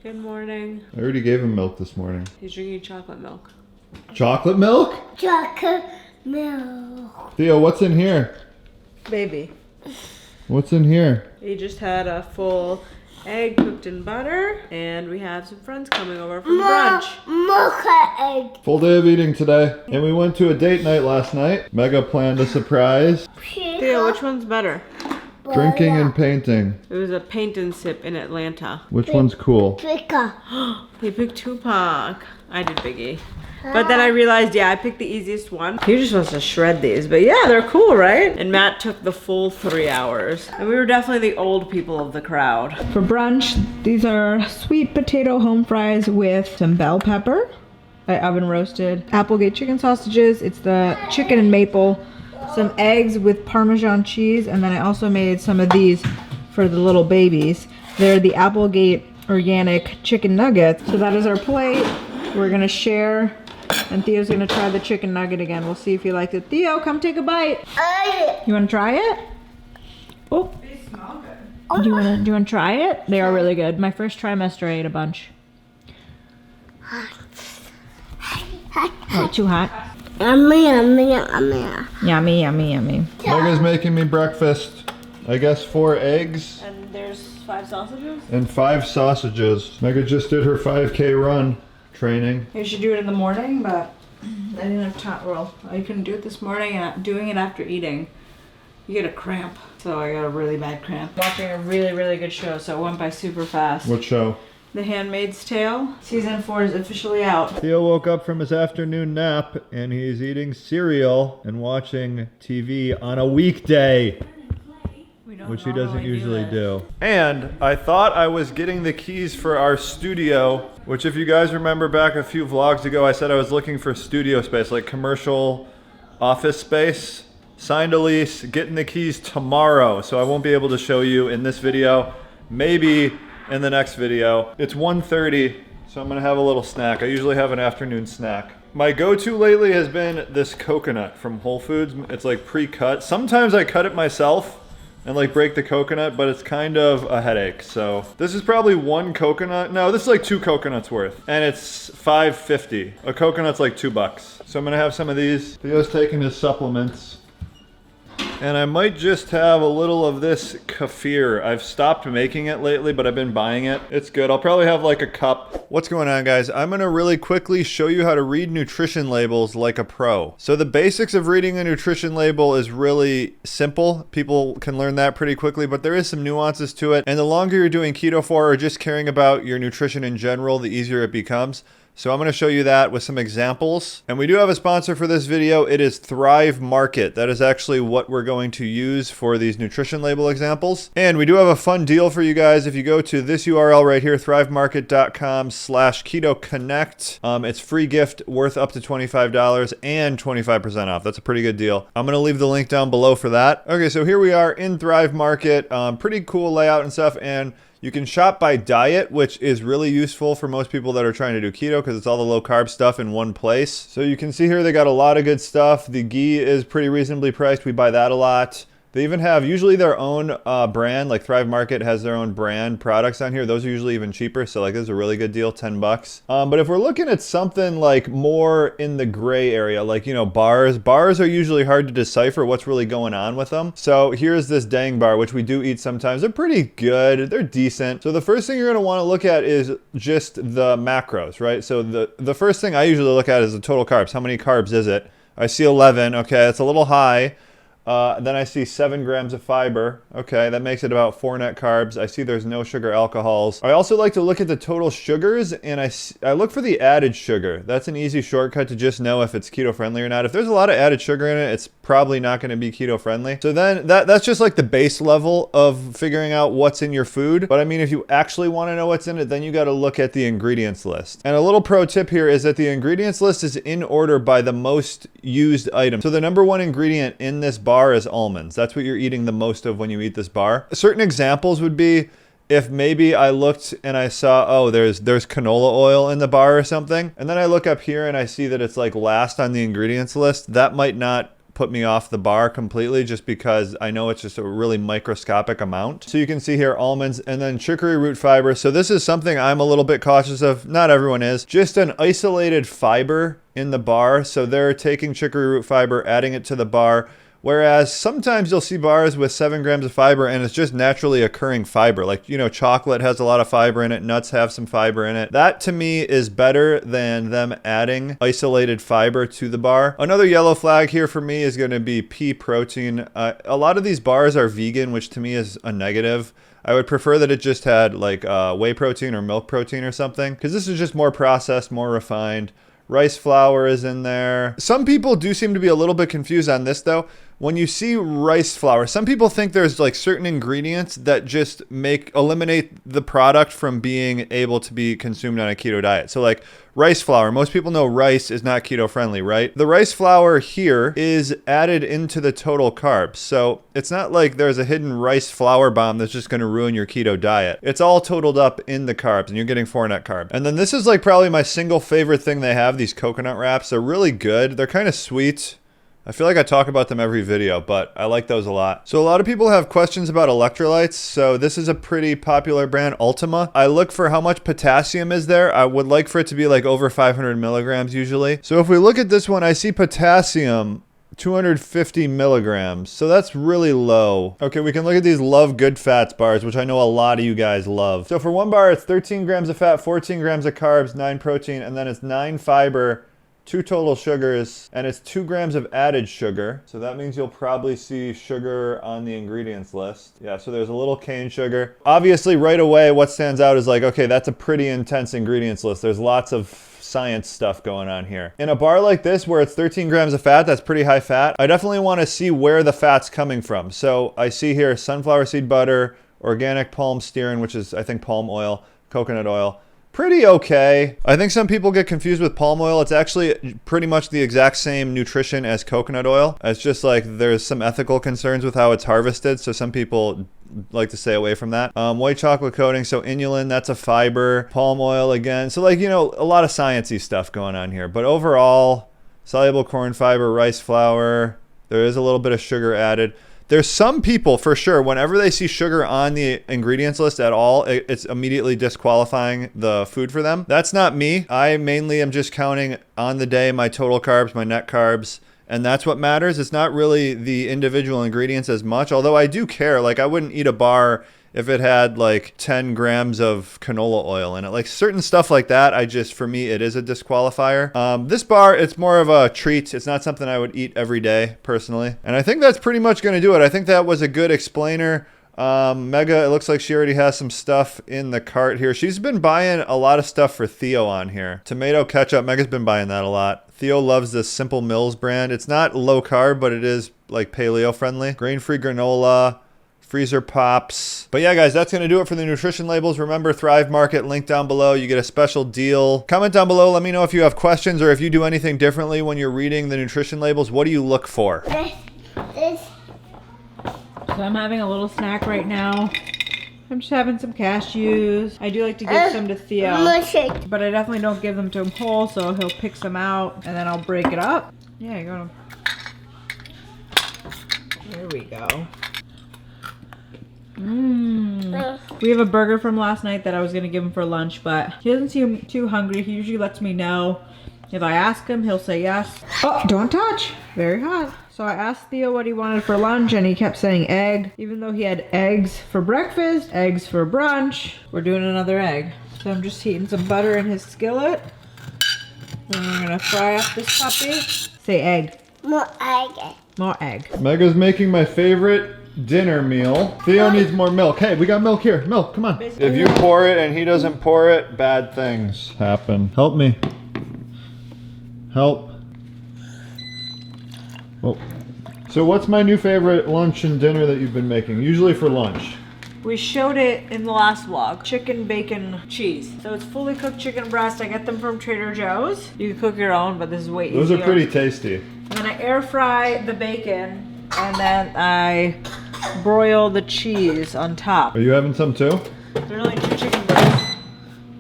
Good morning. I already gave him milk this morning. He's drinking chocolate milk. Chocolate milk? Chocolate milk. Theo, what's in here? Baby. What's in here? He just had a full egg cooked in butter, and we have some friends coming over from brunch. Mocha egg. Full day of eating today. And we went to a date night last night. Mega planned a surprise. Theo, which one's better? Drinking and painting. It was a paint and sip in Atlanta. Which one's cool? Trigger. He picked Tupac. I did Biggie. But then I realized, I picked the easiest one. He just wants to shred these. But yeah, they're cool, right? And Matt took the full 3 hours. And we were definitely the old people of the crowd. For brunch, these are sweet potato home fries with some bell pepper. I oven roasted. Applegate chicken sausages. It's the chicken and maple. Some eggs with Parmesan cheese. And then I also made some of these for the little babies. They're the Applegate organic chicken nuggets. So that is our plate. We're gonna share. And Theo's gonna try the chicken nugget again. We'll see if he likes it. Theo, come take a bite. You wanna try it? Oh. They smell good. Do you wanna try it? They are really good. My first trimester I ate a bunch. Oh, too hot? Yummy, yummy, yummy. Yummy, yummy, yummy. Mega's making me breakfast. I guess 4 eggs And there's 5 sausages? and 5 sausages. Mega just did her 5K run training. You should do it in the morning, but I didn't have time. Well, I couldn't do it this morning, and doing it after eating, you get a cramp. So I got a really bad cramp. Watching a really, really good show, so it went by super fast. What show? The Handmaid's Tale. Season 4 is officially out. Theo woke up from his afternoon nap and he's eating cereal and watching TV on a weekday, which he doesn't usually do. And I thought I was getting the keys for our studio, which if you guys remember back a few vlogs ago, I said I was looking for studio space, like commercial office space. Signed a lease, getting the keys tomorrow, so I won't be able to show you in this video. Maybe in the next video. It's 1:30, so I'm gonna have a little snack. I usually have an afternoon snack. My go-to lately has been this coconut from Whole Foods. It's like pre-cut. Sometimes I cut it myself and like break the coconut, but it's kind of a headache. So this is probably 1 coconut. No, this is like 2 coconuts worth, and it's $5.50. A coconut's like $2. So I'm gonna have some of these. Theo's taking his supplements. And I might just have a little of this kefir. I've stopped making it lately, but I've been buying it. It's good. I'll probably have like a cup. What's going on, guys? I'm gonna really quickly show you how to read nutrition labels like a pro. So the basics of reading a nutrition label is really simple. People can learn that pretty quickly, but there is some nuances to it. And the longer you're doing keto for or just caring about your nutrition in general, the easier it becomes. So I'm going to show you that with some examples. And we do have a sponsor for this video. It is Thrive Market. That is actually what we're going to use for these nutrition label examples. And we do have a fun deal for you guys. If you go to this URL right here, thrivemarket.com/KetoConnect, it's free gift worth up to $25 and 25% off. That's a pretty good deal. I'm going to leave the link down below for that. Okay, so here we are in Thrive Market. Pretty cool layout and stuff. And you can shop by diet, which is really useful for most people that are trying to do keto because it's all the low carb stuff in one place. So you can see here they got a lot of good stuff. The ghee is pretty reasonably priced. We buy that a lot. They even have usually their own brand, like Thrive Market has their own brand products on here. Those are usually even cheaper. So like this is a really good deal, $10. But if we're looking at something like more in the gray area, like, you know, bars are usually hard to decipher what's really going on with them. So here's this Dang bar, which we do eat sometimes. They're pretty good. They're decent. So the first thing you're going to want to look at is just the macros, right? So the first thing I usually look at is the total carbs. How many carbs is it? I see 11. Okay, that's a little high. Then I see 7 grams of fiber. Okay, that makes it about 4 net carbs. I see there's no sugar alcohols. I also like to look at the total sugars, and I look for the added sugar. That's an easy shortcut to just know if it's keto friendly or not. If there's a lot of added sugar in it, it's probably not going to be keto friendly. So then that's just like the base level of figuring out what's in your food. But I mean, if you actually want to know what's in it, then you got to look at the ingredients list. And a little pro tip here is that the ingredients list is in order by the most used item. So the number 1 ingredient in this bar is almonds. That's what you're eating the most of when you eat this bar. Certain examples would be if maybe I looked and I saw, oh, there's canola oil in the bar or something, and then I look up here and I see that it's like last on the ingredients list, that might not put me off the bar completely just because I know it's just a really microscopic amount. So you can see here almonds and then chicory root fiber. So this is something I'm a little bit cautious of. Not everyone is. Just an isolated fiber in the bar. So they're taking chicory root fiber, adding it to the bar. Whereas sometimes you'll see bars with 7 grams of fiber and it's just naturally occurring fiber. Like, you know, chocolate has a lot of fiber in it. Nuts have some fiber in it. That to me is better than them adding isolated fiber to the bar. Another yellow flag here for me is going to be pea protein. A lot of these bars are vegan, which to me is a negative. I would prefer that it just had like whey protein or milk protein or something, because this is just more processed, more refined. Rice flour is in there. Some people do seem to be a little bit confused on this though. When you see rice flour, some people think there's like certain ingredients that just eliminate the product from being able to be consumed on a keto diet. So like rice flour, most people know rice is not keto friendly, right? The rice flour here is added into the total carbs. So it's not like there's a hidden rice flour bomb that's just going to ruin your keto diet. It's all totaled up in the carbs and you're getting 4 net carb. And then this is like probably my single favorite thing they have, these coconut wraps. They're really good. They're kind of sweet. I feel like I talk about them every video, but I like those a lot. So a lot of people have questions about electrolytes. So this is a pretty popular brand, Ultima. I look for how much potassium is there. I would like for it to be like over 500 milligrams usually. So if we look at this one, I see potassium 250 milligrams. So that's really low. Okay, we can look at these Love Good Fats bars, which I know a lot of you guys love. So for one bar, it's 13 grams of fat, 14 grams of carbs, 9 protein, and then it's 9 fiber, 2 total sugars, and it's 2 grams of added sugar. So that means you'll probably see sugar on the ingredients list. Yeah, so there's a little cane sugar. Obviously, right away, what stands out is like, okay, that's a pretty intense ingredients list. There's lots of science stuff going on here. In a bar like this, where it's 13 grams of fat, that's pretty high fat, I definitely want to see where the fat's coming from. So I see here sunflower seed butter, organic palm stearin, which is, I think, palm oil, coconut oil. Pretty okay. I think some people get confused with palm oil. It's actually pretty much the exact same nutrition as coconut oil. It's just like there's some ethical concerns with how it's harvested, so some people like to stay away from that. White chocolate coating, so inulin, that's a fiber. Palm oil again. So like, you know, a lot of sciencey stuff going on here. But overall, soluble corn fiber, rice flour, there is a little bit of sugar added. There's some people, for sure, whenever they see sugar on the ingredients list at all, it's immediately disqualifying the food for them. That's not me. I mainly am just counting on the day my total carbs, my net carbs, and that's what matters. It's not really the individual ingredients as much, although I do care. Like, I wouldn't eat a bar if it had like 10 grams of canola oil in it. Like certain stuff like that, for me, it is a disqualifier. This bar, it's more of a treat. It's not something I would eat every day, personally. And I think that's pretty much going to do it. I think that was a good explainer. Mega, it looks like she already has some stuff in the cart here. She's been buying a lot of stuff for Theo on here. Tomato ketchup, Mega's been buying that a lot. Theo loves this Simple Mills brand. It's not low carb, but it is like paleo friendly. Grain-free granola, freezer pops. But yeah, guys, that's going to do it for the nutrition labels. Remember, Thrive Market, link down below. You get a special deal. Comment down below. Let me know if you have questions or if you do anything differently when you're reading the nutrition labels. What do you look for? This. So I'm having a little snack right now. I'm just having some cashews. I do like to give some to Theo, Milkshake. but I definitely don't give them to him whole, so he'll pick some out and then I'll break it up. Yeah, you got them. There we go. We have a burger from last night that I was gonna give him for lunch, but he doesn't seem too hungry. He usually lets me know. If I ask him, he'll say yes. Oh, don't touch. Very hot. So I asked Theo what he wanted for lunch and he kept saying egg. Even though he had eggs for breakfast, eggs for brunch, we're doing another egg. So I'm just heating some butter in his skillet. And we're gonna fry up this puppy. Say egg. More egg. More egg. Mega's making my favorite dinner meal. Theo needs more milk. Hey, we got milk here. Milk, come on. If you pour it and he doesn't pour it, bad things happen. Help me. Help. Oh. So what's my new favorite lunch and dinner that you've been making? Usually for lunch. We showed it in the last vlog. Chicken, bacon, cheese. So it's fully cooked chicken breast. I get them from Trader Joe's. You can cook your own, but this is way easier. Those are pretty tasty. And then I air fry the bacon, and then I broil the cheese on top. Are you having some too? There's only 2 chicken breasts.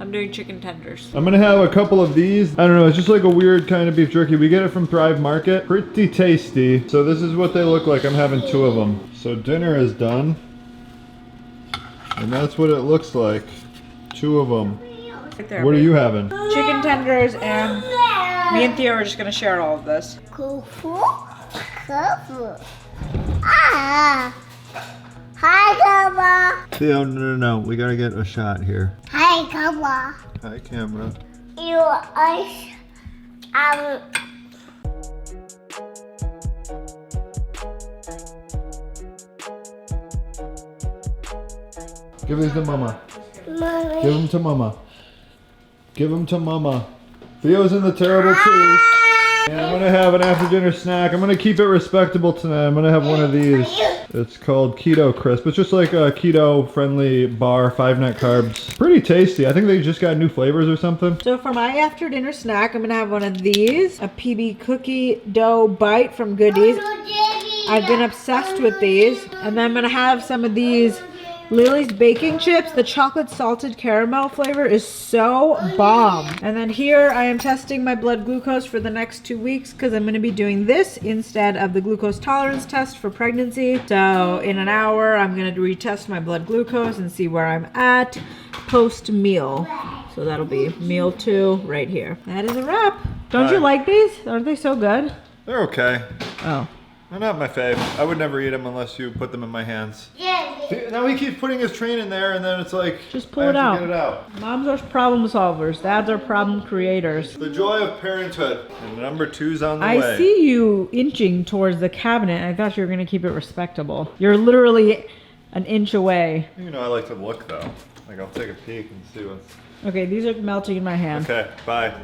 I'm I'm doing chicken tenders. I'm gonna have a couple of these. I don't know, it's just like a weird kind of beef jerky. We get it from Thrive Market. Pretty tasty. So this is what they look like. I'm having 2 of them. So dinner is done. And that's what it looks like. 2 of them. Right there, What are babe. you having? Chicken tenders, and me and Theo are just gonna share all of this. Kufu. Kufu. Ah. Hi, Grandma. Theo, no. We gotta get a shot here. Hi, Grandma. Hi, camera. You ice. Give these to Mama. Mommy. Give them to Mama. Give them to Mama. Theo's in the terrible twos. And I'm gonna have an after dinner snack. I'm gonna keep it respectable tonight. I'm gonna have one of these. It's called Keto Crisp. It's just like a keto friendly bar, 5 net carbs. Pretty tasty. I think they just got new flavors or something. So for my after dinner snack, I'm gonna have one of these, a PB cookie dough bite from Goodies. I've been obsessed with these. And then I'm gonna have some of these Lily's baking chips. The chocolate salted caramel flavor is so bomb. And then here I am testing my blood glucose for the next 2 weeks because I'm going to be doing this instead of the glucose tolerance test for pregnancy. So in an hour I'm going to retest my blood glucose and see where I'm at post meal. So that'll be meal 2 right here. That is a wrap. Don't you like these? Aren't they so good? They're okay. Oh. They're not my fave. I would never eat them unless you put them in my hands. Now he keeps putting his train in there and then it's like, Just pull I it have out. to get it out. Moms are problem solvers. Dads are problem creators. The joy of parenthood. And number 2's on the way. I see you inching towards the cabinet. I thought you were going to keep it respectable. You're literally an inch away. You know I like to look though. Like I'll take a peek and see what's... Okay, these are melting in my hand. Okay, bye.